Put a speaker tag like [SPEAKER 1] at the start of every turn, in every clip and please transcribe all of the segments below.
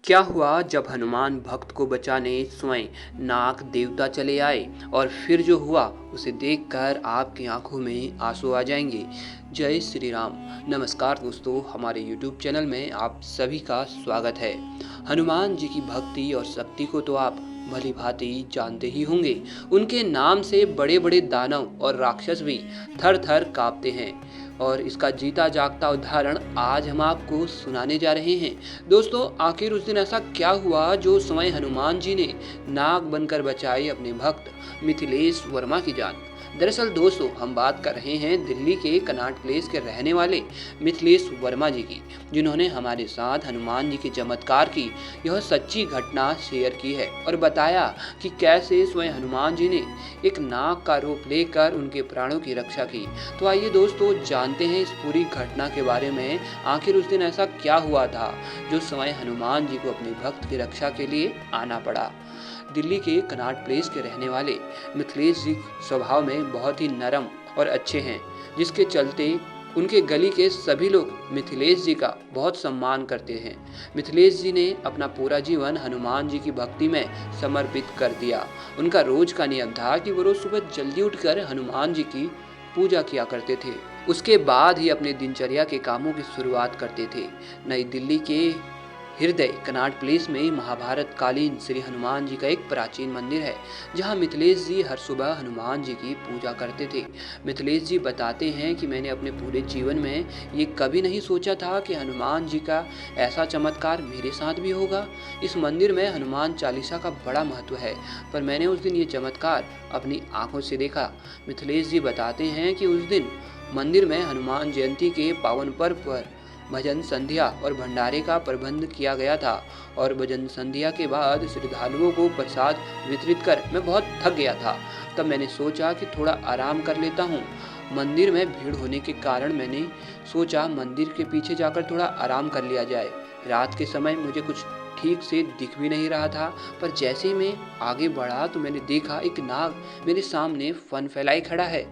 [SPEAKER 1] क्या हुआ जब हनुमान भक्त को बचाने स्वयं नाग देवता चले आए और फिर जो हुआ उसे देखकर आपकी आंखों में आंसू आ जाएंगे। जय श्री राम। नमस्कार दोस्तों, हमारे YouTube चैनल में आप सभी का स्वागत है। हनुमान जी की भक्ति और शक्ति को तो आप भली भांति जानते ही होंगे। उनके नाम से बड़े बड़े दानव और राक्षस भी थर थर कांपते हैं और इसका जीता जागता उदाहरण आज हम आपको सुनाने जा रहे हैं। दोस्तों, आखिर उस दिन ऐसा क्या हुआ जो स्वयं हनुमान जी ने नाग बनकर बचाई अपने भक्त मिथिलेश वर्मा की जान। दरअसल दोस्तों, हम बात कर रहे हैं दिल्ली के कनॉट प्लेस के रहने वाले मिथिलेश वर्मा जी की, जिन्होंने हमारे साथ हनुमान जी के चमत्कार की यह सच्ची घटना शेयर की है और बताया कि कैसे स्वयं हनुमान जी ने एक नाग का रूप लेकर उनके प्राणों की रक्षा की। तो आइए दोस्तों, जानते हैं इस पूरी घटना के बारे में। आखिर उस दिन ऐसा क्या हुआ था जो स्वयं हनुमान जी को अपने भक्त की रक्षा के लिए आना पड़ा। दिल्ली के कनॉट प्लेस के रहने वाले मिथिलेश जी स्वभाव में बहुत ही नरम और अच्छे हैं, जिसके चलते उनके गली के सभी लोग मिथिलेश जी का बहुत सम्मान करते हैं। मिथिलेश जी ने अपना पूरा जीवन हनुमान जी की भक्ति में समर्पित कर दिया। उनका रोज का नियम था कि वो रोज सुबह जल्दी उठकर हनुमान जी की पूजा किया करते थे। उसके बाद ही अपने दिनचर्या के कामों की शुरुआत करते थे। नई दिल्ली के हृदय कनॉट प्लेस में महाभारत कालीन श्री हनुमान जी का एक प्राचीन मंदिर है, जहां मिथिलेश जी हर सुबह हनुमान जी की पूजा करते थे। मिथिलेश जी बताते हैं कि मैंने अपने पूरे जीवन में ये कभी नहीं सोचा था कि हनुमान जी का ऐसा चमत्कार मेरे साथ भी होगा। इस मंदिर में हनुमान चालीसा का बड़ा महत्व है, पर मैंने उस दिन ये चमत्कार अपनी आंखों से देखा। मिथिलेश जी बताते हैं कि उस दिन मंदिर में हनुमान जयंती के पावन पर्व पर भजन संध्या और भंडारे का प्रबंध किया गया था और भजन संध्या के बाद श्रद्धालुओं को प्रसाद वितरित कर मैं बहुत थक गया था। तब मैंने सोचा कि थोड़ा आराम कर लेता हूँ। मंदिर में भीड़ होने के कारण मैंने सोचा मंदिर के पीछे जाकर थोड़ा आराम कर लिया जाए। रात के समय मुझे कुछ ठीक से दिख भी नहीं रहा था, पर जैसे ही मैं आगे बढ़ा तो मैंने देखा एक नाग मेरे सामने फन फैलाए खड़ा है।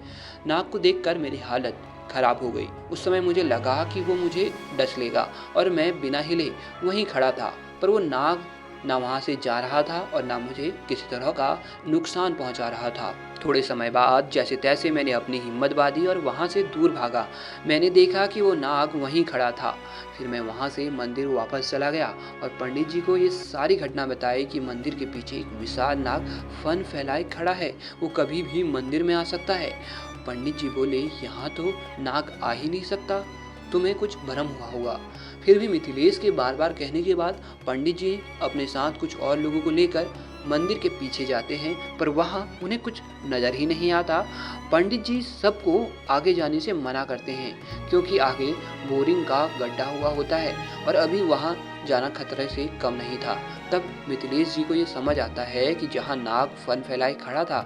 [SPEAKER 1] नाग को देखकर मेरी हालत खराब हो गई। उस समय मुझे लगा कि वो मुझे डस लेगा और मैं बिना हिले वहीं खड़ा था, पर वो नाग ना वहाँ से जा रहा था और ना मुझे किसी तरह का नुकसान पहुँचा रहा था। थोड़े समय बाद जैसे तैसे मैंने अपनी हिम्मत बांधी और वहाँ से दूर भागा। मैंने देखा कि वो नाग वहीं खड़ा था। फिर मैं वहाँ से मंदिर वापस चला गया और पंडित जी को ये सारी घटना बताई कि मंदिर के पीछे एक विशाल नाग फन फैलाए खड़ा है, वो कभी भी मंदिर में आ सकता है। पंडित जी बोले, यहाँ तो नाग आ ही नहीं सकता, तुम्हें कुछ भ्रम हुआ होगा। फिर भी मिथिलेश के बार बार कहने के बाद पंडित जी अपने साथ कुछ और लोगों को लेकर मंदिर के पीछे जाते हैं, पर वहाँ उन्हें कुछ नजर ही नहीं आता। पंडित जी सबको आगे जाने से मना करते हैं, क्योंकि आगे बोरिंग का गड्ढा हुआ होता है और अभी वहाँ जाना खतरे से कम नहीं था। तब मिथिलेश जी को ये समझ आता है कि जहाँ नाग फन फैलाए खड़ा था,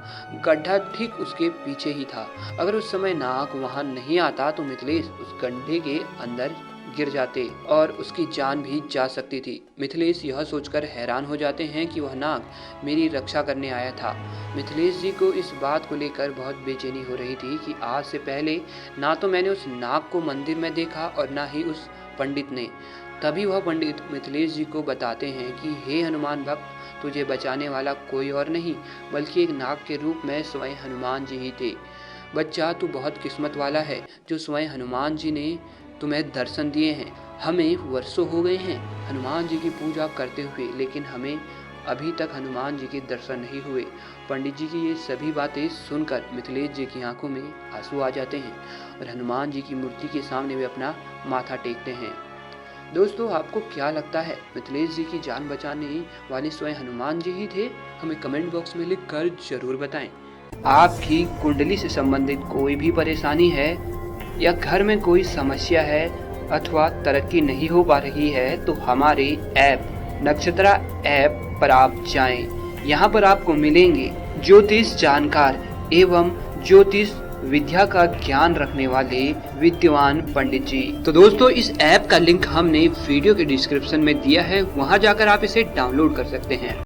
[SPEAKER 1] गड्ढा ठीक उसके पीछे ही था। अगर उस समय नाग वहाँ नहीं आता तो मिथिलेश उस गड्ढे के अंदर गिर जाते और उसकी जान भी जा सकती थी। मिथिलेश यह सोचकर हैरान हो जाते हैं कि वह नाग मेरी रक्षा करने आया था। मिथिलेश जी को इस बात को लेकर बहुत बेचैनी हो रही थी कि आज से पहले ना तो मैंने उस नाग को मंदिर में देखा और ना ही उस पंडित ने। तभी वह पंडित मिथिलेश जी को बताते हैं कि हे हनुमान भक्त, तुझे बचाने वाला कोई और नहीं बल्कि एक नाग के रूप में स्वयं हनुमान जी ही थे। बच्चा, तू बहुत किस्मत वाला है जो स्वयं हनुमान जी ने तुम्हें दर्शन दिए हैं। हमें वर्षों हो गए हैं हनुमान जी की पूजा करते हुए, लेकिन हमें अभी तक हनुमान जी के दर्शन नहीं हुए। पंडित जी की ये सभी बातें सुनकर मिथिलेश जी की आंखों में आंसू आ जाते हैं और हनुमान जी की मूर्ति के सामने वे अपना माथा टेकते हैं। दोस्तों, आपको क्या लगता है मिथिलेश जी की जान बचाने वाले स्वयं हनुमान जी ही थे? हमें कमेंट बॉक्स में लिख कर जरूर बताएं। आपकी कुंडली से संबंधित कोई भी परेशानी है या घर में कोई समस्या है अथवा तरक्की नहीं हो पा रही है, तो हमारे ऐप नक्षत्रा ऐप पर आप जाएं। यहाँ पर आपको मिलेंगे ज्योतिष जानकार एवं ज्योतिष विद्या का ज्ञान रखने वाले विद्वान पंडित जी। तो दोस्तों, इस ऐप का लिंक हमने वीडियो के डिस्क्रिप्शन में दिया है, वहां जाकर आप इसे डाउनलोड कर सकते हैं।